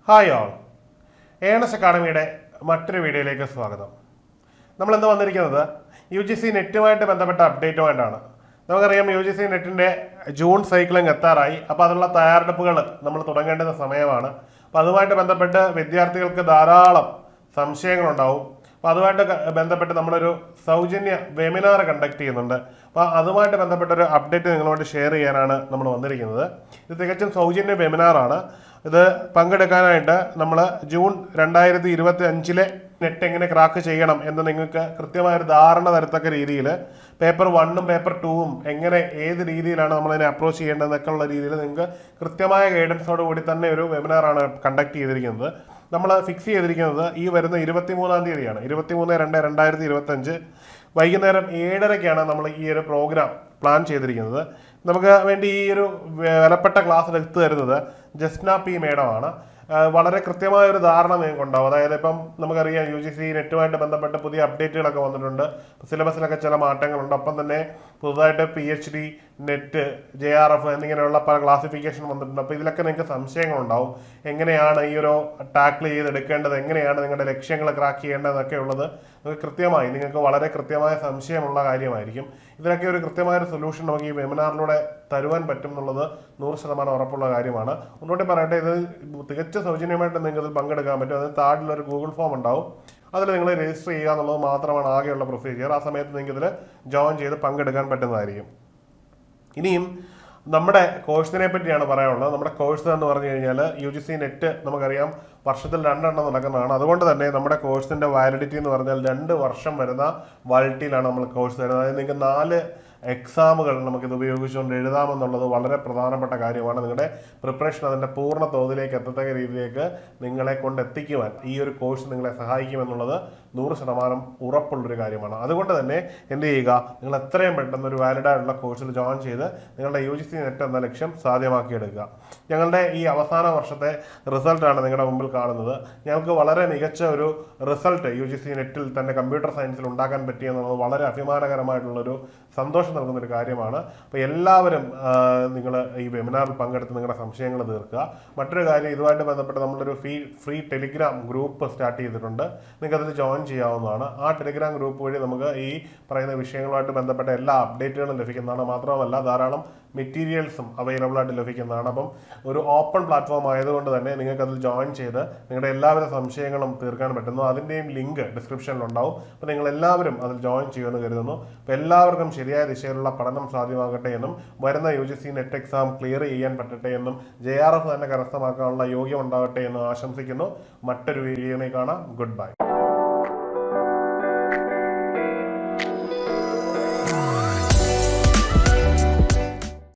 Hi all, earnest അക്കാഡമിയുടെ മറ്റൊരു വീഡിയോയിലേക്ക് സ്വാഗതം. നമ്മളിന്ന് വന്നിരിക്കുന്നത് UGC നെറ്റുമായിട്ട് ബന്ധപ്പെട്ട അപ്ഡേറ്റുമായിട്ടാണ്. നമുക്കറിയാം UGC നെറ്റിൻ്റെ ജൂൺ സൈക്ലിംഗ് എത്താറായി. അപ്പോൾ അതിനുള്ള തയ്യാറെടുപ്പുകൾ നമ്മൾ തുടങ്ങേണ്ടുന്ന സമയമാണ്. അപ്പോൾ അതുമായിട്ട് ബന്ധപ്പെട്ട് വിദ്യാർത്ഥികൾക്ക് ധാരാളം സംശയങ്ങളുണ്ടാവും. അപ്പോൾ അതുമായിട്ട് ബന്ധപ്പെട്ട് നമ്മളൊരു സൗജന്യ വെബിനാർ കണ്ടക്ട് ചെയ്യുന്നുണ്ട്. അപ്പോൾ അതുമായിട്ട് ബന്ധപ്പെട്ടൊരു അപ്ഡേറ്റ് നിങ്ങളോട് ഷെയർ ചെയ്യാനാണ് നമ്മൾ വന്നിരിക്കുന്നത്. ഇത് തികച്ചും സൗജന്യ വെബിനാറാണ്. ഇത് പങ്കെടുക്കാനായിട്ട് നമ്മൾ ജൂൺ 2025 നെറ്റ് എങ്ങനെ ക്രാക്ക് ചെയ്യണം എന്ന് നിങ്ങൾക്ക് കൃത്യമായൊരു ധാരണ തരത്തക്ക രീതിയിൽ പേപ്പർ 1ഉം പേപ്പർ 2ഉം എങ്ങനെ ഏത് രീതിയിലാണ് നമ്മളതിനെ അപ്രോച്ച് ചെയ്യേണ്ടതെന്നൊക്കെ ഉള്ള രീതിയിൽ നിങ്ങൾക്ക് കൃത്യമായ ഗൈഡൻസോട് കൂടി തന്നെ ഒരു വെബിനാറാണ് കണ്ടക്ട് ചെയ്തിരിക്കുന്നത്. നമ്മൾ ഫിക്സ് ചെയ്തിരിക്കുന്നത് ഈ വരുന്ന 23-ാം തീയതിയാണ്. 23/2/2025 വൈകുന്നേരം 7:30-ക്കാണ് നമ്മൾ ഈ ഒരു പ്രോഗ്രാം പ്ലാൻ ചെയ്തിരിക്കുന്നത്. നമുക്ക് വേണ്ടി ഈ ഒരു വിലപ്പെട്ട ക്ലാസ് എടുത്തു തരുന്നത് ജസ്ന പി മേഡമാണ്. വളരെ കൃത്യമായ ഒരു ധാരണ നിങ്ങൾക്ക് ഉണ്ടാവും. അതായത് ഇപ്പം നമുക്കറിയാം UGC നെറ്റുമായിട്ട് ബന്ധപ്പെട്ട് പുതിയ അപ്ഡേറ്റുകളൊക്കെ വന്നിട്ടുണ്ട്. സിലബസിലൊക്കെ ചില മാറ്റങ്ങളുണ്ട്. ഒപ്പം തന്നെ പുതുതായിട്ട് PhD നെറ്റ് JRF എന്നിങ്ങനെയുള്ള പല ക്ലാസിഫിക്കേഷൻ വന്നിട്ടുണ്ട്. അപ്പോൾ ഇതിലൊക്കെ നിങ്ങൾക്ക് സംശയങ്ങളുണ്ടാവും. എങ്ങനെയാണ് ഈ ഒരു ടാക്കിൾ ചെയ്തെടുക്കേണ്ടത്, എങ്ങനെയാണ് നിങ്ങളുടെ ലക്ഷ്യങ്ങൾ ക്രാക്ക് ചെയ്യേണ്ടതെന്നൊക്കെ ഉള്ളത് നിങ്ങൾക്ക് വളരെ കൃത്യമായ സംശയമുള്ള കാര്യമായിരിക്കും. ഇതിനൊക്കെ ഒരു കൃത്യമായൊരു സൊല്യൂഷൻ നമുക്ക് ഈ വെബിനാറിലൂടെ തരുവാൻ പറ്റും എന്നുള്ളത് 100% ഉറപ്പുള്ള കാര്യമാണ്. ഒന്നുകൂടി പറയട്ടെ, ഇത് തികച്ച സൗജന്യമായിട്ട് നിങ്ങൾക്ക് ഇതിൽ പങ്കെടുക്കാൻ പറ്റും. അതിന് താഴെയുള്ളൊരു ഗൂഗിൾ ഫോം ഉണ്ടാവും. അതിൽ നിങ്ങൾ രജിസ്റ്റർ ചെയ്യുക എന്നുള്ളത് മാത്രമാണ് ആകെയുള്ള പ്രൊസീജിയർ. ആ സമയത്ത് നിങ്ങൾക്ക് ഇതിൽ ജോയിൻ ചെയ്ത് പങ്കെടുക്കാൻ പറ്റുന്നതായിരിക്കും. ഇനിയും നമ്മുടെ കോഴ്സിനെ പറ്റിയാണ് പറയാനുള്ളത്. നമ്മുടെ കോഴ്സ് എന്ന് പറഞ്ഞു കഴിഞ്ഞാൽ UGC നെറ്റ് നമുക്കറിയാം വർഷത്തിൽ 2 എണ്ണം നടക്കുന്നതാണ്. അതുകൊണ്ട് തന്നെ നമ്മുടെ കോഴ്സിൻ്റെ വാലിഡിറ്റി എന്ന് പറഞ്ഞാൽ 2 വർഷം വരുന്ന വാലിഡിറ്റിയിലാണ് നമ്മൾ കോഴ്സ് തരുന്നത്. അതായത് നിങ്ങൾക്ക് 4 എക്സാമുകൾ നമുക്കിത് ഉപയോഗിച്ചുകൊണ്ട് എഴുതാമെന്നുള്ളത് വളരെ പ്രധാനപ്പെട്ട കാര്യമാണ്. നിങ്ങളുടെ പ്രിപ്പറേഷൻ അതിൻ്റെ പൂർണ്ണ തോതിലേക്ക് എത്തത്തക്ക രീതിയിലേക്ക് നിങ്ങളെ കൊണ്ട് എത്തിക്കുവാൻ ഈ ഒരു കോഴ്സ് നിങ്ങളെ സഹായിക്കുമെന്നുള്ളത് 100% ഉറപ്പുള്ളൊരു കാര്യമാണ്. അതുകൊണ്ട് തന്നെ എന്ത് ചെയ്യുക, നിങ്ങൾ എത്രയും പെട്ടെന്ന് ഒരു വാലിഡായിട്ടുള്ള കോഴ്സിൽ ജോയിൻ ചെയ്ത് നിങ്ങളുടെ UGC നെറ്റ് എന്ന ലക്ഷ്യം സാധ്യമാക്കിയെടുക്കുക. ഞങ്ങളുടെ ഈ അവസാന വർഷത്തെ റിസൾട്ടാണ് നിങ്ങളുടെ മുമ്പിൽ കാണുന്നത്. ഞങ്ങൾക്ക് വളരെ മികച്ച ഒരു റിസൾട്ട് UGC നെറ്റിൽ തന്നെ കമ്പ്യൂട്ടർ സയൻസിൽ ഉണ്ടാക്കാൻ പറ്റിയെന്നുള്ളത് വളരെ അഭിമാനകരമായിട്ടുള്ളൊരു സന്തോഷം നൽകുന്നൊരു കാര്യമാണ്. അപ്പോൾ എല്ലാവരും നിങ്ങൾ ഈ വെബിനാറിൽ പങ്കെടുത്ത് നിങ്ങളുടെ സംശയങ്ങൾ തീർക്കുക. മറ്റൊരു കാര്യം, ഇതുമായിട്ട് ബന്ധപ്പെട്ട് നമ്മളൊരു ഫ്രീ ടെലിഗ്രാം ഗ്രൂപ്പ് സ്റ്റാർട്ട് ചെയ്തിട്ടുണ്ട്. നിങ്ങൾക്ക് അതിൽ ജോയിൻ ചെയ്യാവുന്നതാണ്. ആ ടെലിഗ്രാം ഗ്രൂപ്പ് വഴി നമുക്ക് ഈ പറയുന്ന വിഷയങ്ങളുമായിട്ട് ബന്ധപ്പെട്ട എല്ലാ അപ്ഡേറ്റുകളും ലഭിക്കുന്നതാണ്. മാത്രമല്ല ധാരാളം മെറ്റീരിയൽസും അവൈലബിൾ ആയിട്ട് ലഭിക്കുന്നതാണ്. അപ്പം ഒരു ഓപ്പൺ പ്ലാറ്റ്ഫോം ആയതുകൊണ്ട് തന്നെ നിങ്ങൾക്ക് അതിൽ ജോയിൻ ചെയ്ത് നിങ്ങളുടെ എല്ലാവിധ സംശയങ്ങളും തീർക്കാൻ പറ്റുന്നു. അതിൻ്റെയും ലിങ്ക് ഡിസ്ക്രിപ്ഷനിലുണ്ടാവും. അപ്പോൾ നിങ്ങൾ എല്ലാവരും അതിൽ ജോയിൻ ചെയ്യുമെന്ന് കരുതുന്നു. അപ്പോൾ എല്ലാവർക്കും ശരിയായ ദിശയിലുള്ള പഠനം സാധ്യമാകട്ടെ എന്നും വരുന്ന UGC നെറ്റ് എക്സാം ക്ലിയർ ചെയ്യാൻ പറ്റട്ടെ എന്നും JRF തന്നെ കരസ്ഥമാക്കാനുള്ള യോഗ്യം ഉണ്ടാകട്ടെ എന്നും ആശംസിക്കുന്നു. മറ്റൊരു വീഡിയോയിൽ കാണാം. Good bye.